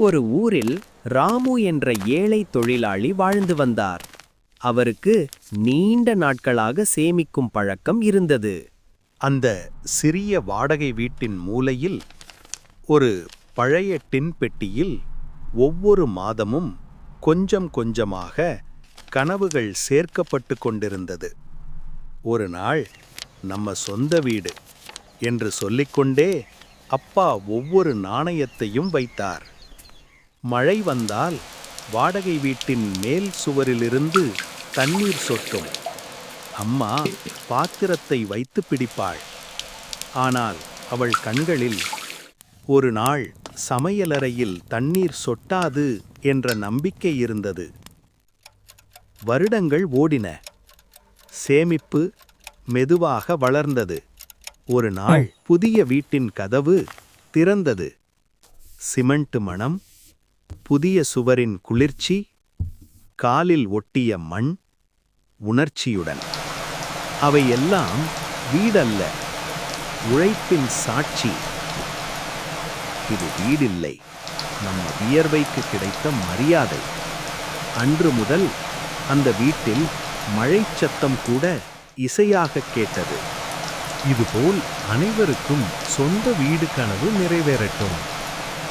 ஒரு ஊரில் ராமு என்ற ஏழை தொழிலாளி வாழ்ந்து வந்தார். அவருக்கு நீண்ட நாட்களாக சேமிக்கும் பழக்கம் இருந்தது. அந்த சிறிய வாடகை வீட்டின் மூலையில் ஒரு பழைய டின் பெட்டியில் ஒவ்வொரு மாதமும் கொஞ்சம் கொஞ்சமாக கனவுகள் சேர்க்கப்பட்டு கொண்டிருந்தது. ஒரு நாள் நம்ம சொந்த வீடு என்று சொல்லிக்கொண்டே அப்பா ஒவ்வொரு நாணயத்தையும் வைத்தார். மழை வந்தால் வாடகை வீட்டின் மேல் சுவரிலிருந்து தண்ணீர் சொட்டும். அம்மா பாத்திரத்தை வைத்து பிடிப்பாள். ஆனால் அவள் கண்களில் ஒரு நாள் சமையலறையில் தண்ணீர் சொட்டாது என்ற நம்பிக்கை இருந்தது. வருடங்கள் ஓடின. சேமிப்பு மெதுவாக வளர்ந்தது. ஒரு நாள் புதிய வீட்டின் கதவு திறந்தது. சிமெண்ட் மணம், புதிய சுவரின் குளிர்ச்சி, காலில் ஒட்டிய மண், உணர்ச்சியுடன். அவையெல்லாம் வீடல்ல, உழைப்பின் சாட்சி. இது வீடில்லை, நம்ம வியர்வைக்கு கிடைத்த மரியாதை. அன்று முதல் அந்த வீட்டில் மழைச் சத்தம் கூட இசையாக கேட்டது. இதுபோல் அனைவருக்கும் சொந்த வீடு கனவு நிறைவேறட்டும்.